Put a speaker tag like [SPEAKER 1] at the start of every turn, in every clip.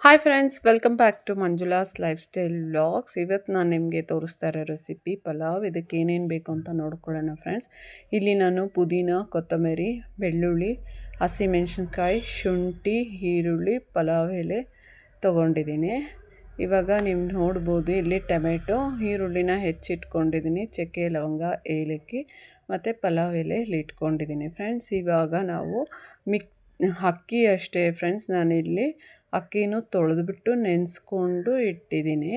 [SPEAKER 1] Hi friends, welcome back to Manjula's lifestyle vlogs. ಇವತ್ತು ನಾನು ನಿಮಗೆ ತೋರಿಸ್ತಾ ಇರೋ ರೆಸಿಪಿ ಪಲಾವ್. ಇದಕ್ಕೆ ಏನೇನು ಬೇಕು ಅಂತ ನೋಡ್ಕೊಳ್ಳೋಣ ಫ್ರೆಂಡ್ಸ್. ಇಲ್ಲಿ ನಾನು ಪುದೀನ, ಕೊತ್ತಂಬರಿ, ಬೆಳ್ಳುಳ್ಳಿ, ಹಸಿಮೆಣಸಿನ್ಕಾಯಿ, ಶುಂಠಿ, ಈರುಳ್ಳಿ, ಪಲಾವ್ ಎಲೆ ತೊಗೊಂಡಿದ್ದೀನಿ. ಇವಾಗ ನೀವು ನೋಡ್ಬೋದು ಇಲ್ಲಿ ಟೊಮೆಟೊ, ಈರುಳ್ಳಿನ ಹೆಚ್ಚಿಟ್ಕೊಂಡಿದ್ದೀನಿ, ಚಕ್ಕೆ, ಲವಂಗ, ಏಲಕ್ಕಿ ಮತ್ತು ಪಲಾವ್ ಎಲೆ ಇಲ್ಲಿ ಇಟ್ಕೊಂಡಿದ್ದೀನಿ ಫ್ರೆಂಡ್ಸ್. ಇವಾಗ ನಾವು ಅಕ್ಕಿ ಅಷ್ಟೇ ಫ್ರೆಂಡ್ಸ್, ನಾನಿಲ್ಲಿ ಅಕ್ಕಿನೂ ತೊಳೆದ್ಬಿಟ್ಟು ನೆನೆಸ್ಕೊಂಡು ಇಟ್ಟಿದ್ದೀನಿ.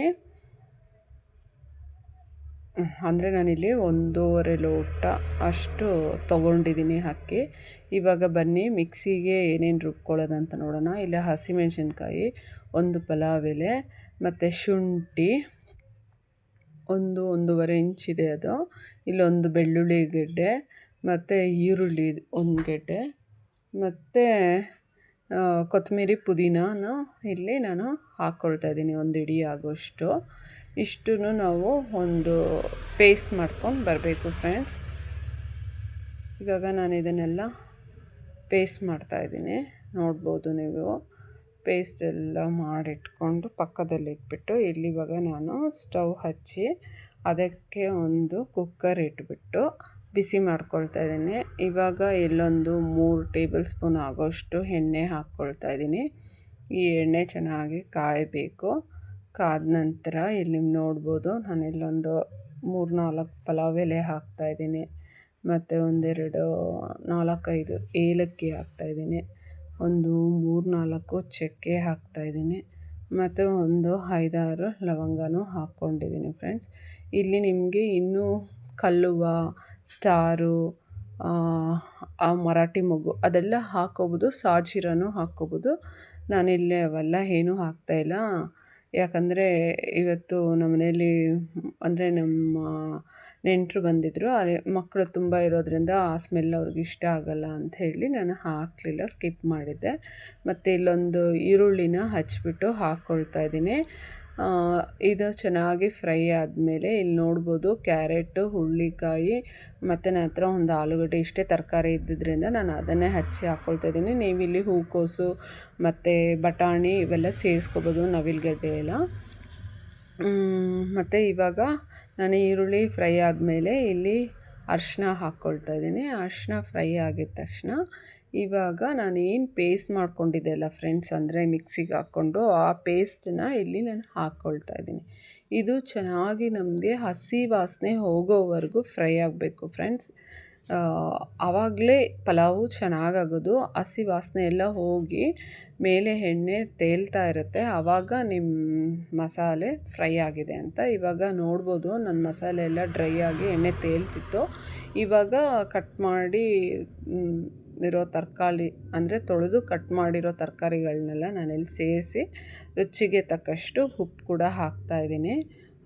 [SPEAKER 1] ಅಂದರೆ ನಾನಿಲ್ಲಿ 1.5 ಲೋಟ ಅಷ್ಟು ತೊಗೊಂಡಿದ್ದೀನಿ ಅಕ್ಕಿ. ಇವಾಗ ಬನ್ನಿ ಮಿಕ್ಸಿಗೆ ಏನೇನು ರುಬ್ಕೊಳ್ಳೋದಂತ ನೋಡೋಣ. ಇಲ್ಲಿ ಹಸಿಮೆಣಸಿನ್ಕಾಯಿ, 1 ಪಲಾವ್ ಎಲೆ ಮತ್ತು ಶುಂಠಿ 1-1.5 ಇಂಚಿದೆ ಅದು. ಇಲ್ಲೊಂದು ಬೆಳ್ಳುಳ್ಳಿ ಗೆಡ್ಡೆ ಮತ್ತು ಈರುಳ್ಳಿ 1 ಗೆಡ್ಡೆ ಮತ್ತು ಕೊತ್ತಂಬರಿ, ಪುದೀನಾನ ಇಲ್ಲಿ ನಾನು ಹಾಕ್ಕೊಳ್ತಾ ಇದ್ದೀನಿ 1 ಹಿಡಿ ಆಗೋಷ್ಟು. ಇಷ್ಟನ್ನು ನಾವು ಒಂದು ಪೇಸ್ಟ್ ಮಾಡ್ಕೊಂಡು ಬರಬೇಕು ಫ್ರೆಂಡ್ಸ್. ಇವಾಗ ನಾನು ಇದನ್ನೆಲ್ಲ ಪೇಸ್ಟ್ ಮಾಡ್ತಾಯಿದ್ದೀನಿ, ನೋಡ್ಬೋದು ನೀವು. ಪೇಸ್ಟ್ ಎಲ್ಲ ಮಾಡಿಟ್ಕೊಂಡು ಪಕ್ಕದಲ್ಲಿ ಇಟ್ಬಿಟ್ಟು ಇಲ್ಲಿ ಇವಾಗ ನಾನು ಸ್ಟವ್ ಹಚ್ಚಿ ಅದಕ್ಕೆ ಒಂದು ಕುಕ್ಕರ್ ಇಟ್ಬಿಟ್ಟು ಬಿಸಿ ಮಾಡ್ಕೊಳ್ತಾ ಇದ್ದೀನಿ. ಇವಾಗ ಇಲ್ಲೊಂದು 3 ಟೇಬಲ್ ಸ್ಪೂನ್ ಆಗೋಷ್ಟು ಎಣ್ಣೆ ಹಾಕ್ಕೊಳ್ತಾ ಇದ್ದೀನಿ. ಈ ಎಣ್ಣೆ ಚೆನ್ನಾಗಿ ಕಾಯಬೇಕು. ಕಾದ ನಂತರ ಇಲ್ಲಿ ನೀವು ನೋಡ್ಬೋದು ನಾನು ಇಲ್ಲೊಂದು 3-4 ಪಲಾವ್ ಎಲೆ ಹಾಕ್ತಾಯಿದ್ದೀನಿ ಮತ್ತು 4-5 ಏಲಕ್ಕಿ ಹಾಕ್ತಾಯಿದ್ದೀನಿ, ಒಂದು 3-4 ಚಕ್ಕೆ ಹಾಕ್ತಾಯಿದ್ದೀನಿ ಮತ್ತು ಒಂದು 5-6 ಲವಂಗನೂ ಹಾಕ್ಕೊಂಡಿದ್ದೀನಿ ಫ್ರೆಂಡ್ಸ್. ಇಲ್ಲಿ ನಿಮಗೆ ಇನ್ನೂ ಕಲ್ಲುವ, ಸ್ಟಾರು, ಮರಾಠಿ ಮೊಗ್ಗು ಅದೆಲ್ಲ ಹಾಕ್ಕೋಬೋದು, ಸಾಜೀರನೂ ಹಾಕ್ಕೋಬೋದು. ನಾನಿಲ್ಲಿ ಅವೆಲ್ಲ ಏನೂ ಹಾಕ್ತಾಯಿಲ್ಲ. ಯಾಕಂದರೆ ಇವತ್ತು ನಮ್ಮ ಮನೇಲಿ ಅಂದರೆ ನಮ್ಮ ನೆಂಟರು ಬಂದಿದ್ದರು, ಮಕ್ಕಳು ತುಂಬ ಇರೋದರಿಂದ ಆ ಸ್ಮೆಲ್ ಅವ್ರಿಗೆ ಇಷ್ಟ ಆಗೋಲ್ಲ ಅಂತ ಹೇಳಿ ನಾನು ಹಾಕಲಿಲ್ಲ, ಸ್ಕಿಪ್ ಮಾಡಿದ್ದೆ. ಮತ್ತು ಇಲ್ಲೊಂದು ಈರುಳ್ಳಿನ ಹಚ್ಬಿಟ್ಟು ಹಾಕ್ಕೊಳ್ತಾ ಇದ್ದೀನಿ. ಇದು ಚೆನ್ನಾಗಿ ಫ್ರೈ ಆದಮೇಲೆ ಇಲ್ಲಿ ನೋಡ್ಬೋದು ಕ್ಯಾರೆಟು, ಹುರುಳಿಕಾಯಿ ಮತ್ತು ನನ್ನ ಹತ್ರ ಒಂದು ಆಲೂಗಡ್ಡೆ, ಇಷ್ಟೇ ತರಕಾರಿ ಇದ್ದಿದ್ದರಿಂದ ನಾನು ಅದನ್ನೇ ಹಚ್ಚಿ ಹಾಕ್ಕೊಳ್ತಾ ಇದ್ದೀನಿ. ನೀವಿಲ್ಲಿ ಹೂಕೋಸು ಮತ್ತು ಬಟಾಣಿ ಇವೆಲ್ಲ ಸೇರಿಸ್ಕೋಬೋದು, ನವಿಲುಗಡ್ಡೆ ಎಲ್ಲ. ಮತ್ತು ಇವಾಗ ನಾನು ಈರುಳ್ಳಿ ಫ್ರೈ ಆದಮೇಲೆ ಇಲ್ಲಿ ಅರಿಶಿನ ಹಾಕ್ಕೊಳ್ತಾ ಇದ್ದೀನಿ. ಅರಿಶಿನ ಫ್ರೈ ಆಗಿದ ತಕ್ಷಣ ಇವಾಗ ನಾನು ಏನು ಪೇಸ್ಟ್ ಮಾಡ್ಕೊಂಡಿದ್ದೆ ಅಲ್ಲ ಫ್ರೆಂಡ್ಸ್, ಅಂದರೆ ಮಿಕ್ಸಿಗೆ ಹಾಕ್ಕೊಂಡು ಆ ಪೇಸ್ಟನ್ನ ಇಲ್ಲಿ ನಾನು ಹಾಕ್ಕೊಳ್ತಾ ಇದ್ದೀನಿ. ಇದು ಚೆನ್ನಾಗಿ ನಮಗೆ ಹಸಿ ವಾಸನೆ ಹೋಗೋವರೆಗೂ ಫ್ರೈ ಆಗಬೇಕು ಫ್ರೆಂಡ್ಸ್. ಆವಾಗಲೇ ಪಲಾವು ಚೆನ್ನಾಗಾಗೋದು. ಹಸಿ ವಾಸನೆ ಎಲ್ಲ ಹೋಗಿ ಮೇಲೆ ಎಣ್ಣೆ ತೇಲ್ತಾ ಇರುತ್ತೆ, ಆವಾಗ ನಿಮ್ಮ ಮಸಾಲೆ ಫ್ರೈ ಆಗಿದೆ ಅಂತ. ಇವಾಗ ನೋಡ್ಬೋದು ನನ್ನ ಮಸಾಲೆ ಎಲ್ಲ ಡ್ರೈ ಆಗಿ ಎಣ್ಣೆ ತೇಲ್ತಿತ್ತು. ಇವಾಗ ಕಟ್ ಮಾಡಿ ಇರೋ ತರಕಾರಿ ಅಂದರೆ ತೊಳೆದು ಕಟ್ ಮಾಡಿರೋ ತರಕಾರಿಗಳನ್ನೆಲ್ಲ ನಾನಿಲ್ಲಿ ಸೇರಿಸಿ ರುಚಿಗೆ ತಕ್ಕಷ್ಟು ಉಪ್ಪು ಕೂಡ ಹಾಕ್ತಾಯಿದ್ದೀನಿ.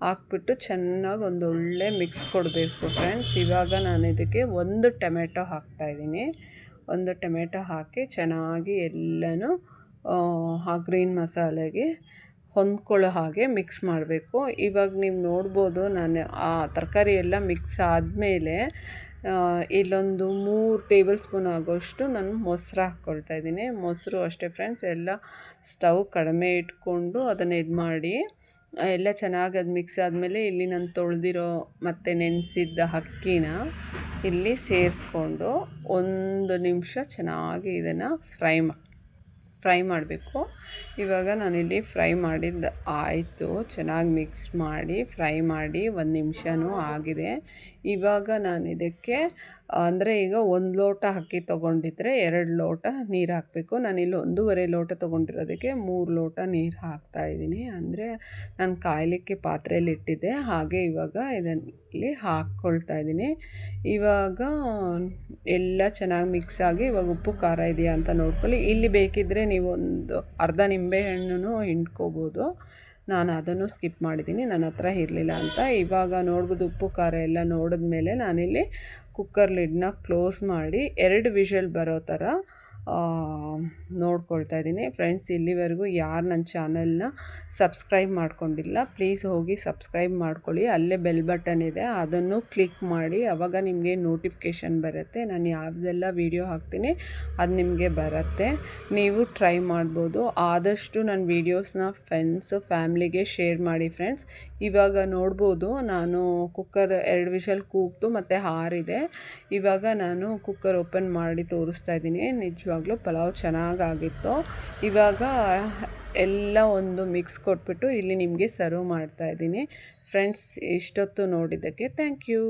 [SPEAKER 1] ಹಾಕ್ಬಿಟ್ಟು ಚೆನ್ನಾಗಿ ಒಂದೊಳ್ಳೆ ಮಿಕ್ಸ್ ಕೊಡಬೇಕು ಫ್ರೆಂಡ್ಸ್. ಇವಾಗ ನಾನು ಇದಕ್ಕೆ 1 ಟೊಮೆಟೊ ಹಾಕ್ತಾಯಿದ್ದೀನಿ. 1 ಟೊಮೆಟೊ ಹಾಕಿ ಚೆನ್ನಾಗಿ ಎಲ್ಲನೂ ಆ ಗ್ರೀನ್ ಮಸಾಲೆಗೆ ಹೊಂದ್ಕೊಳ್ಳೋ ಹಾಗೆ ಮಿಕ್ಸ್ ಮಾಡಬೇಕು. ಇವಾಗ ನೀವು ನೋಡ್ಬೋದು ನಾನು ಆ ತರಕಾರಿ ಎಲ್ಲ ಮಿಕ್ಸ್ ಆದಮೇಲೆ ಇಲ್ಲೊಂದು 3 ಟೇಬಲ್ ಸ್ಪೂನ್ ಆಗೋಷ್ಟು ನಾನು ಮೊಸರು ಹಾಕ್ಕೊಳ್ತಾ ಇದ್ದೀನಿ. ಮೊಸರು ಅಷ್ಟೇ ಫ್ರೆಂಡ್ಸ್, ಎಲ್ಲ ಸ್ಟವ್ ಕಡಿಮೆ ಇಟ್ಕೊಂಡು ಅದನ್ನು ಇದು ಮಾಡಿ ಎಲ್ಲ ಚೆನ್ನಾಗಿ ಅದು ಮಿಕ್ಸ್ ಆದಮೇಲೆ ಇಲ್ಲಿ ನಾನು ತೊಳೆದಿರೋ ಮತ್ತು ನೆನೆಸಿದ್ದ ಅಕ್ಕಿನ ಇಲ್ಲಿ ಸೇರಿಸ್ಕೊಂಡು 1 ನಿಮಿಷ ಚೆನ್ನಾಗಿ ಇದನ್ನು ಫ್ರೈ ಮಾಡಬೇಕು. ಇವಾಗ ನಾನಿಲ್ಲಿ ಫ್ರೈ ಮಾಡಿದ್ದು ಆಯಿತು, ಚೆನ್ನಾಗಿ ಮಿಕ್ಸ್ ಮಾಡಿ ಫ್ರೈ ಮಾಡಿ 1 ನಿಮಿಷವೂ ಆಗಿದೆ. ಇವಾಗ ನಾನು ಇದಕ್ಕೆ ಅಂದರೆ ಈಗ 1 ಲೋಟ ಅಕ್ಕಿ ತೊಗೊಂಡಿದ್ರೆ 2 ಲೋಟ ನೀರು ಹಾಕಬೇಕು. ನಾನಿಲ್ಲಿ 1.5 ಲೋಟ ತೊಗೊಂಡಿರೋದಕ್ಕೆ 3 ಲೋಟ ನೀರು ಹಾಕ್ತಾಯಿದ್ದೀನಿ. ಅಂದರೆ ನಾನು ಕಾಯಲಿಕ್ಕೆ ಪಾತ್ರೆಯಲ್ಲಿ ಇಟ್ಟಿದ್ದೆ, ಹಾಗೆ ಇವಾಗ ಇದರಲ್ಲಿ ಹಾಕ್ಕೊಳ್ತಾ ಇದ್ದೀನಿ. ಇವಾಗ ಎಲ್ಲ ಚೆನ್ನಾಗಿ ಮಿಕ್ಸ್ ಆಗಿ ಇವಾಗ ಉಪ್ಪು ಖಾರ ಇದೆಯಾ ಅಂತ ನೋಡ್ಕೊಳ್ಳಿ. ಇಲ್ಲಿ ಬೇಕಿದ್ದರೆ ನೀವು ಒಂದು ಅರ್ಧ ನಿಂಬೆಹಣ್ಣು ಹಿಂಡ್ಕೋಬೋದು, ನಾನು ಅದನ್ನು ಸ್ಕಿಪ್ ಮಾಡಿದ್ದೀನಿ, ನನ್ನ ಹತ್ರ ಇರಲಿಲ್ಲ ಅಂತ. ಇವಾಗ ನೋಡ್ಬೋದು ಉಪ್ಪು ಖಾರ ಎಲ್ಲ ನೋಡಿದ್ಮೇಲೆ ನಾನಿಲ್ಲಿ ಕುಕ್ಕರ್ ಲಿಡ್ನ ಕ್ಲೋಸ್ ಮಾಡಿ 2 ವಿಷಲ್ ಬರೋ ಥರ ನೋಡ್ಕೊಳ್ತಾ ಇದ್ದೀನಿ. ಫ್ರೆಂಡ್ಸ್, ಇಲ್ಲಿವರೆಗೂ ಯಾರು ನನ್ನ ಚಾನಲ್ನ ಸಬ್ಸ್ಕ್ರೈಬ್ ಮಾಡ್ಕೊಂಡಿಲ್ಲ, ಪ್ಲೀಸ್ ಹೋಗಿ ಸಬ್ಸ್ಕ್ರೈಬ್ ಮಾಡ್ಕೊಳ್ಳಿ. ಅಲ್ಲೇ ಬೆಲ್ ಬಟನ್ ಇದೆ, ಅದನ್ನು ಕ್ಲಿಕ್ ಮಾಡಿ. ಆವಾಗ ನಿಮಗೆ ನೋಟಿಫಿಕೇಷನ್ ಬರುತ್ತೆ. ನಾನು ಯಾವುದೆಲ್ಲ ವೀಡಿಯೋ ಹಾಕ್ತೀನಿ ಅದು ನಿಮಗೆ ಬರುತ್ತೆ. ನೀವು ಟ್ರೈ ಮಾಡ್ಬೋದು. ಆದಷ್ಟು ನನ್ನ ವೀಡಿಯೋಸ್ನ ಫ್ಯಾಮ್ಲಿಗೆ ಶೇರ್ ಮಾಡಿ ಫ್ರೆಂಡ್ಸ್. ಇವಾಗ ನೋಡ್ಬೋದು, ನಾನು ಕುಕ್ಕರ್ 2 ವಿಷಲ್ ಕೂಗ್ತು ಮತ್ತು ಹಾರಿದೆ. ಇವಾಗ ನಾನು ಕುಕ್ಕರ್ ಓಪನ್ ಮಾಡಿ ತೋರಿಸ್ತಾ ಇದ್ದೀನಿ. ನಿಜವಾಗ್ಲೂ ಪಲಾವ್ ಚೆನ್ನಾಗಾಗಿತ್ತು. ಇವಾಗ ಎಲ್ಲ ಒಂದು ಮಿಕ್ಸ್ ಕೊಟ್ಬಿಟ್ಟು ಇಲ್ಲಿ ನಿಮಗೆ ಸರ್ವ್ ಮಾಡ್ತಾ ಇದ್ದೀನಿ. ಫ್ರೆಂಡ್ಸ್, ಇಷ್ಟೊತ್ತು ನೋಡಿದ್ದಕ್ಕೆ ಥ್ಯಾಂಕ್ ಯು.